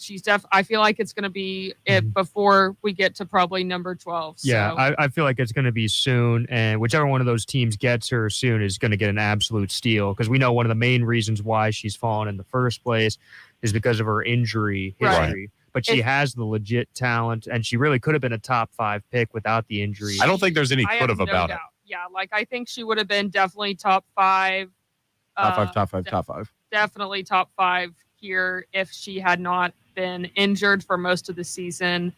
I feel like it's going to be it before we get to probably number 12. Yeah, so. I feel like it's going to be soon, and whichever one of those teams gets her soon is going to get an absolute steal, because we know one of the main reasons why she's fallen in the first place is because of her injury history. Right. But she has the legit talent, and she really could have been a top 5 pick without the injury. I don't think there's any I could have have no about doubt. Yeah, like I think she would have been definitely top 5. it. Top five. Definitely top 5 here if she had not been injured for most of the season.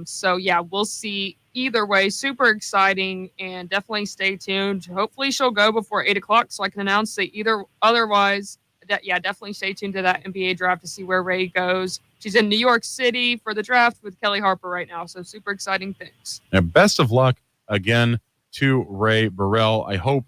So yeah, we'll see. Either way, super exciting, and definitely stay tuned. Hopefully she'll go before 8:00 so I can announce it. Otherwise, definitely stay tuned to that NBA draft to see where Ray goes. She's in New York City for the draft with Kelly Harper right now. So super exciting things. And best of luck again to Ray Burrell. I hope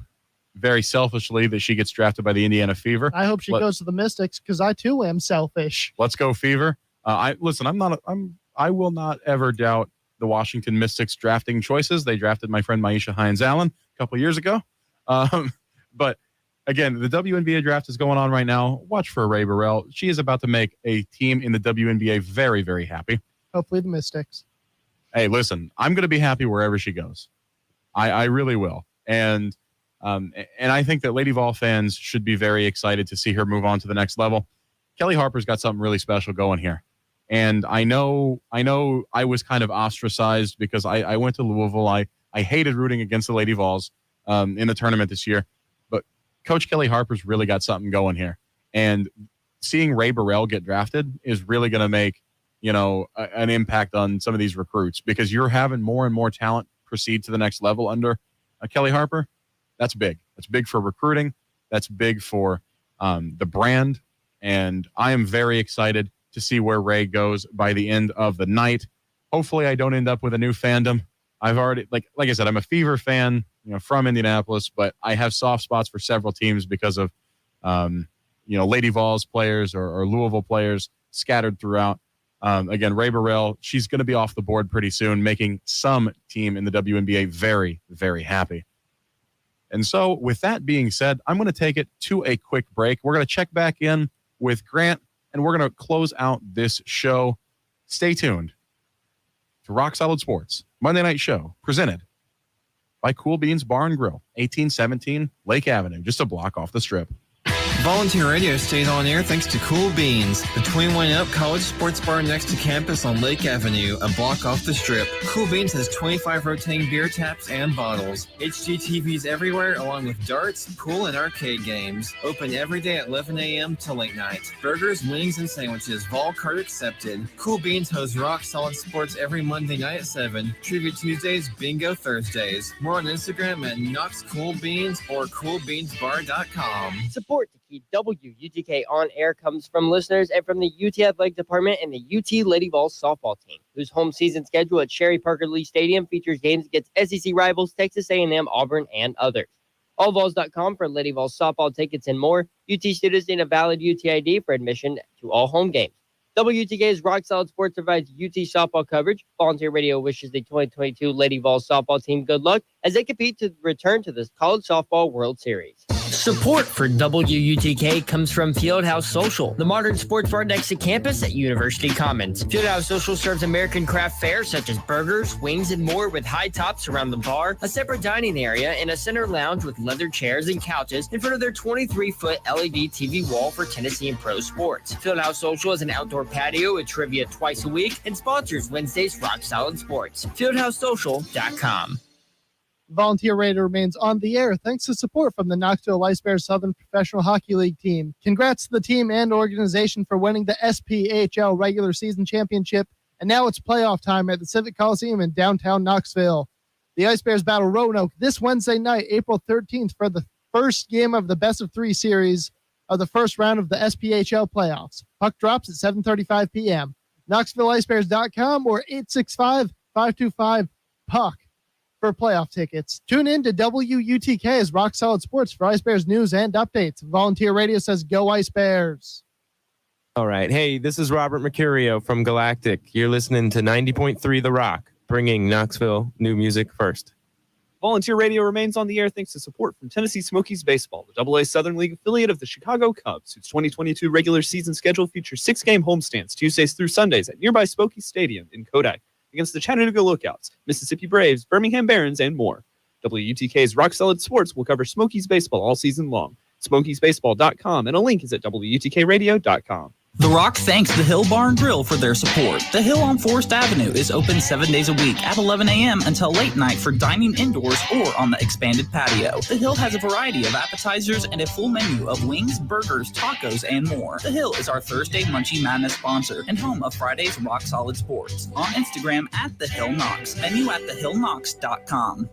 very selfishly that she gets drafted by the Indiana Fever. I hope she goes to the Mystics, because I too am selfish. Let's go Fever. I will not ever doubt the Washington Mystics drafting choices. They drafted my friend Maisha Hines-Allen a couple years ago. But again, the WNBA draft is going on right now. Watch for Ray Burrell. She is about to make a team in the WNBA very, very happy. Hopefully the Mystics. Hey, listen, I'm going to be happy wherever she goes. I really will. And I think that Lady Vol fans should be very excited to see her move on to the next level. Kelly Harper's got something really special going here. And I know I was kind of ostracized because I went to Louisville. I hated rooting against the Lady Vols in the tournament this year. But Coach Kelly Harper's really got something going here. And seeing Ray Burrell get drafted is really going to make, an impact on some of these recruits, because you're having more and more talent proceed to the next level under Kelly Harper. That's big. That's big for recruiting. That's big for the brand. And I am very excited to see where Ray goes by the end of the night. Hopefully I don't end up with a new fandom. I've already, like I said, I'm a Fever fan, from Indianapolis, but I have soft spots for several teams because of, Lady Vols players or Louisville players scattered throughout. Again, Ray Burrell, she's going to be off the board pretty soon, making some team in the WNBA very, very happy. And so with that being said, I'm going to take it to a quick break. We're going to check back in with Grant, and we're going to close out this show. Stay tuned to Rock Solid Sports Monday Night Show, presented by Cool Beans Bar and Grill, 1817 Lake Avenue, just a block off the strip. Volunteer Radio stays on air thanks to Cool Beans, the 21 Up college sports bar next to campus on Lake Avenue, a block off the strip. Cool Beans has 25 rotating beer taps and bottles. HD TVs everywhere, along with darts, pool, and arcade games. Open every day at 11 a.m. till late night. Burgers, wings, and sandwiches, vol card accepted. Cool Beans hosts rock solid sports every Monday night at 7. Trivia Tuesdays, bingo Thursdays. More on Instagram at Knox Cool Beans or CoolBeansBar.com. Support to keep WUTK on air comes from listeners and from the UT Athletic Department and the UT Lady Vols softball team, whose home season schedule at Sherry Parker Lee Stadium features games against SEC rivals Texas A&M, Auburn, and others. AllVols.com for Lady Vols softball tickets and more. UT students need a valid UT ID for admission to all home games. WTK's Rock Solid Sports provides UT softball coverage. Volunteer Radio wishes the 2022 Lady Vols softball team good luck as they compete to return to the College Softball World Series. Support for WUTK comes from Fieldhouse Social, the modern sports bar next to campus at University Commons. Fieldhouse Social serves American craft fare such as burgers, wings, and more with high tops around the bar, a separate dining area, and a center lounge with leather chairs and couches in front of their 23-foot LED TV wall for Tennessee and pro sports. Fieldhouse Social is an outdoor patio with trivia twice a week and sponsors Wednesday's Rock Solid Sports. FieldhouseSocial.com. Volunteer Radio remains on the air thanks to support from the Knoxville Ice Bears Southern Professional Hockey League team. Congrats to the team and organization for winning the SPHL regular season championship, and now it's playoff time at the Civic Coliseum in downtown Knoxville. The Ice Bears battle Roanoke this Wednesday night, April 13th, for the first game of the best-of-3 series of the first round of the SPHL playoffs. Puck drops at 7:35 p.m. KnoxvilleIceBears.com or 865-525-PUCK. for playoff tickets. Tune in to WUTK's Rock Solid Sports for Ice Bears news and updates. Volunteer Radio says go Ice Bears. All right. Hey, this is Robert Mercurio from Galactic. You're listening to 90.3 The Rock, bringing Knoxville new music first. Volunteer Radio remains on the air thanks to support from Tennessee Smokies Baseball, the AA Southern League affiliate of the Chicago Cubs, whose 2022 regular season schedule features 6-game homestands Tuesdays through Sundays at nearby Smokies Stadium in Kodak against the Chattanooga Lookouts, Mississippi Braves, Birmingham Barons, and more. WUTK's Rock Solid Sports will cover Smokies baseball all season long. SmokiesBaseball.com, and a link is at WUTKRadio.com. The Rock thanks the Hill Bar and Grill for their support. The Hill on Forest Avenue is open 7 days a week at 11 a.m. until late night for dining indoors or on the expanded patio. The Hill has a variety of appetizers and a full menu of wings, burgers, tacos, and more. The Hill is our Thursday Munchie Madness sponsor and home of Friday's Rock Solid Sports. On Instagram at The Hill Knox. Menu at thehillknox.com.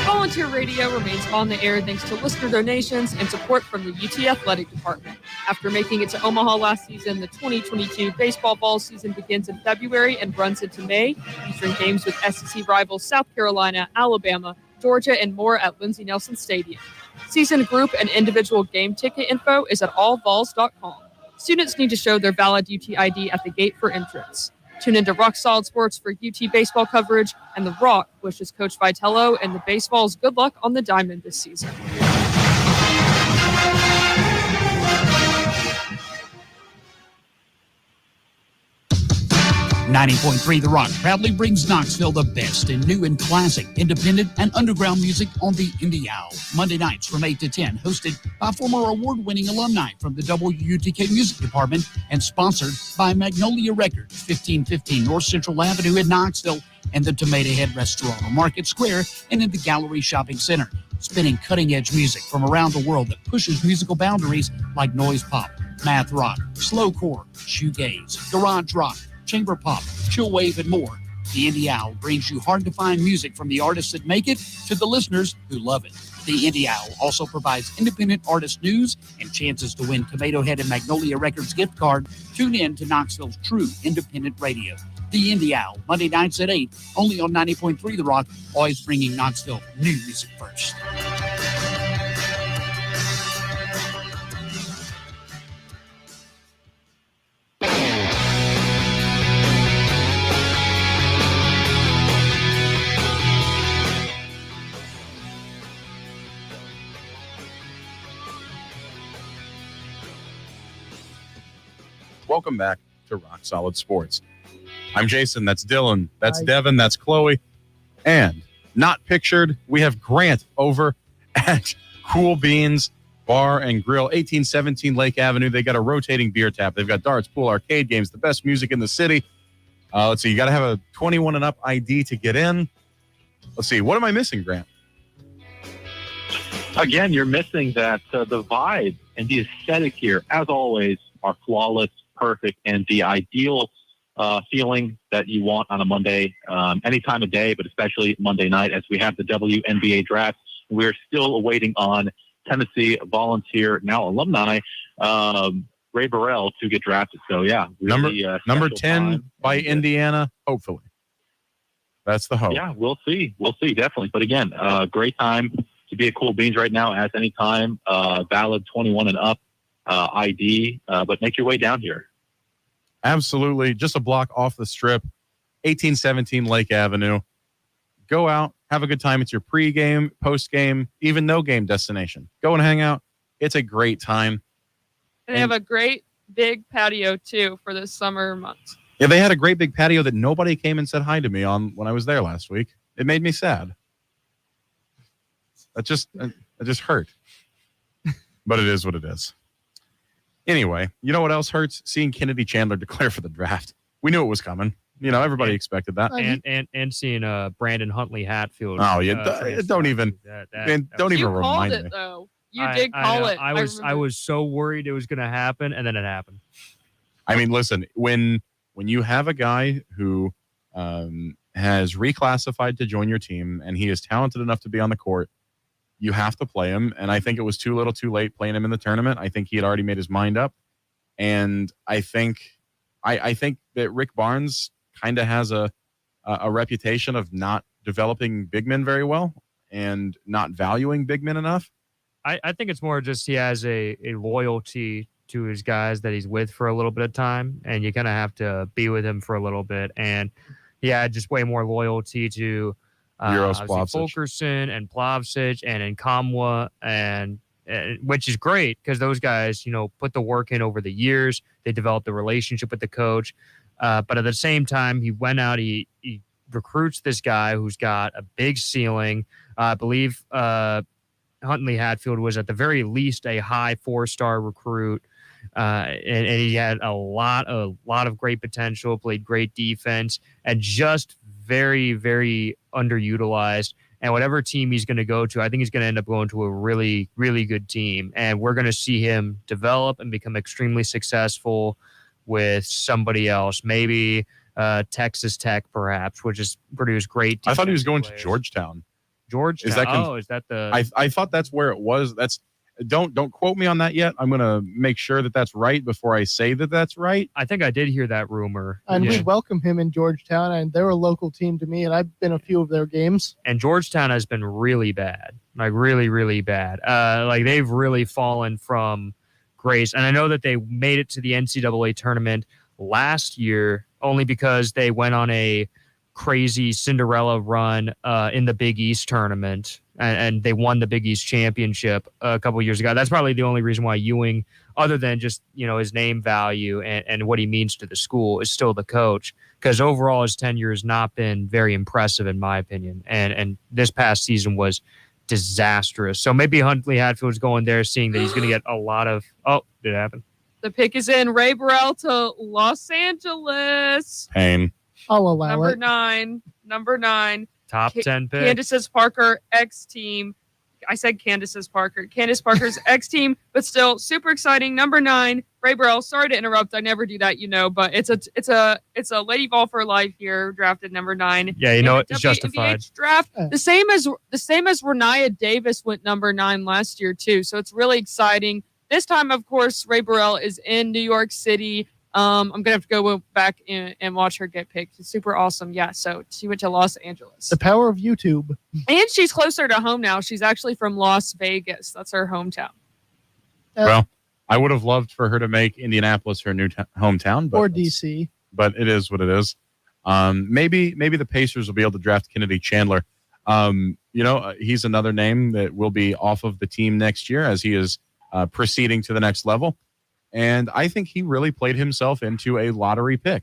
Volunteer Radio remains on the air thanks to listener donations and support from the UT Athletic Department. After making it to Omaha last season, the 2022 baseball fall season begins in February and runs into May, featuring games with SEC rivals South Carolina, Alabama, Georgia, and more at Lindsey Nelson Stadium. Season group and individual game ticket info is at allvols.com. Students need to show their valid UT ID at the gate for entrance. Tune into Rock Solid Sports for UT baseball coverage, and The Rock wishes Coach Vitello and the Baseballs good luck on the diamond this season. 90.3 The Rock proudly brings Knoxville the best in new and classic, independent, and underground music on the Indie Owl. Monday nights from 8 to 10, hosted by former award-winning alumni from the WUTK Music Department and sponsored by Magnolia Records, 1515 North Central Avenue in Knoxville, and the Tomato Head Restaurant on Market Square and in the Gallery Shopping Center. Spinning cutting-edge music from around the world that pushes musical boundaries like noise pop, math rock, slowcore, shoegaze, garage rock, chamber pop, chillwave, and more. The Indie Owl brings you hard-to-find music from the artists that make it to the listeners who love it. The Indie Owl also provides independent artist news and chances to win Tomato Head and Magnolia Records gift card. Tune in to Knoxville's true independent radio. The Indie Owl, Monday nights at 8, only on 90.3 The Rock, always bringing Knoxville new music first. Welcome back to Rock Solid Sports. I'm Jason. That's Dylan. That's Devin. That's Chloe. And not pictured, we have Grant over at Cool Beans Bar and Grill, 1817 Lake Avenue. They got a rotating beer tap. They've got darts, pool, arcade games, the best music in the city. Let's see, you got to have a 21 and up ID to get in. Let's see, what am I missing, Grant? Again, you're missing that the vibe and the aesthetic here, as always, are flawless, perfect, and the ideal feeling that you want on a Monday, any time of day, but especially Monday night, as we have the WNBA draft. We're still waiting on Tennessee Volunteer, now alumni, Ray Burrell, to get drafted. So, yeah. Really, number 10 by Indiana, hopefully. That's the hope. Yeah, we'll see. We'll see, definitely. But again, great time to be at Cool Beans right now, as any time. Valid 21 and up ID, but make your way down here. Absolutely. Just a block off the strip, 1817 Lake Avenue. Go out, have a good time. It's your pregame, postgame, even no game destination. Go and hang out. It's a great time. And they have a great big patio, too, for the summer months. Yeah, they had a great big patio that nobody came and said hi to me on when I was there last week. It made me sad. It just hurt. But it is what it is. Anyway, you know what else hurts? Seeing Kennedy Chandler declare for the draft. We knew it was coming. You know, everybody expected that. And seeing Brandon Huntley Hatfield. Oh, yeah. Don't even remind me. Though. You did call it. I was so worried it was going to happen, and then it happened. I mean, listen, when you have a guy who has reclassified to join your team and he is talented enough to be on the court, you have to play him. And I think it was too little too late playing him in the tournament. I think he had already made his mind up. And I think that Rick Barnes kind of has a reputation of not developing big men very well and not valuing big men enough. I think it's more just he has a loyalty to his guys that he's with for a little bit of time, and you kind of have to be with him for a little bit. And he had just way more loyalty to Fulkerson and Plavsic and Nkamwa, and which is great because those guys, put the work in over the years. They developed a relationship with the coach. But at the same time, he went out, he recruits this guy who's got a big ceiling. I believe Huntley Hatfield was at the very least a high 4-star recruit. And he had a lot of great potential, played great defense, and just very, very underutilized. And whatever team he's going to go to, I think he's going to end up going to a really, really good team. And we're going to see him develop and become extremely successful with somebody else, maybe Texas Tech, perhaps, which has produced great. I thought he was going to Georgetown. Georgetown. Is that the? I thought that's where it was. Don't quote me on that yet. I'm gonna make sure that that's right before I say that that's right. I think I did hear that rumor. And we welcome him in Georgetown, and they're a local team to me, and I've been a few of their games. And Georgetown has been really bad, like really, really bad. Like they've really fallen from grace. And I know that they made it to the NCAA tournament last year only because they went on a crazy Cinderella run in the Big East tournament, and they won the Big East championship a couple years ago. That's probably the only reason why Ewing, other than just his name value and what he means to the school, is still the coach, because overall his tenure has not been very impressive in my opinion, and this past season was disastrous. So maybe Huntley Hatfield's going there seeing that he's going to get a lot of did it happen? The pick is in. Ray Burrell to Los Angeles. Pain. I'll allow it. Number 9. Top 10 pick. Candace's Parker X team. I said Candace's Parker. Candace Parker's X team, but still super exciting. Number 9, Ray Burrell. Sorry to interrupt. I never do that, but it's a Lady Ball for life here, drafted number 9. Yeah, it's justified. Draft the same as Renia Davis went number 9 last year too. So it's really exciting. This time, of course, Ray Burrell is in New York City. I'm going to have to go back and watch her get picked. It's super awesome. Yeah, so she went to Los Angeles. The power of YouTube. And she's closer to home now. She's actually from Las Vegas. That's her hometown. Well, I would have loved for her to make Indianapolis her new hometown. Or DC. But it is what it is. Maybe the Pacers will be able to draft Kennedy Chandler. He's another name that will be off of the team next year as he is proceeding to the next level. And I think he really played himself into a lottery pick.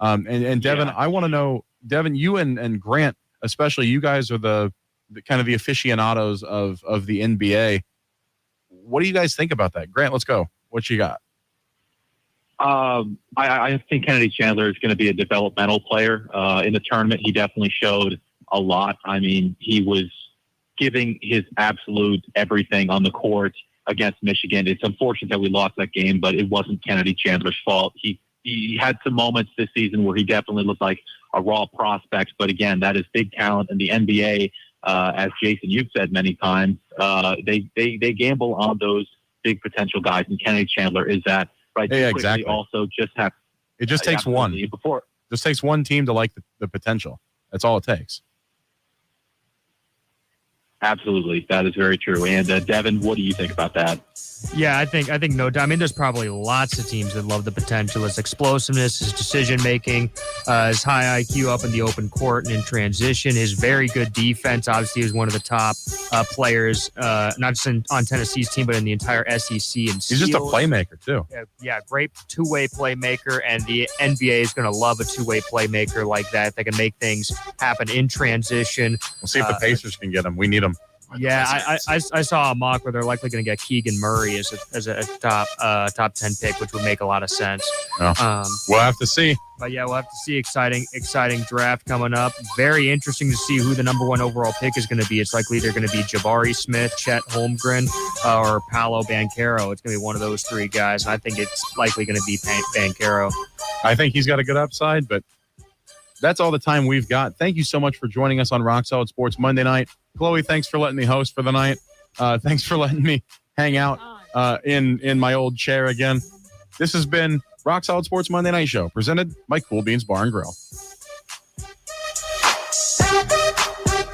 And Devin, I want to know, Devin, you and Grant, especially, you guys are the kind of the aficionados of the NBA. What do you guys think about that? Grant, let's go. What you got? I think Kennedy Chandler is going to be a developmental player. In the tournament, he definitely showed a lot. I mean, he was giving his absolute everything on the court against Michigan. It's unfortunate that we lost that game, but it wasn't Kennedy Chandler's fault. He had some moments this season where he definitely looked like a raw prospect. But again, that is big talent in the NBA. As Jason, you've said many times, they gamble on those big potential guys, and Kennedy Chandler is that. Right. Yeah, exactly. Also, just have it just takes one. Just takes one team to like the potential. That's all it takes. Absolutely, that is very true. And Devin, what do you think about that? Yeah, I think no doubt. I mean, there's probably lots of teams that love the potential, his explosiveness, his decision making, his high IQ up in the open court and in transition, his very good defense. Obviously, is one of the top players, not just on Tennessee's team, but in the entire SEC. And he's just a playmaker too. Yeah, great two-way playmaker, and the NBA is going to love a two-way playmaker like that. They can make things happen in transition. We'll see if the Pacers can get him. We need him. Yeah, I saw a mock where they're likely going to get Keegan Murray as a top 10 pick, which would make a lot of sense. Oh. We'll have to see. But yeah, we'll have to see. Exciting draft coming up. Very interesting to see who the number 1 overall pick is going to be. It's likely they're going to be Jabari Smith, Chet Holmgren, or Paolo Banchero. It's going to be one of those three guys, and I think it's likely going to be Banchero. I think he's got a good upside, but that's all the time we've got. Thank you so much for joining us on Rock Solid Sports Monday night. Chloe, thanks for letting me host for the night. Thanks for letting me hang out in my old chair again. This has been Rock Solid Sports Monday Night Show, presented by Cool Beans Bar and Grill.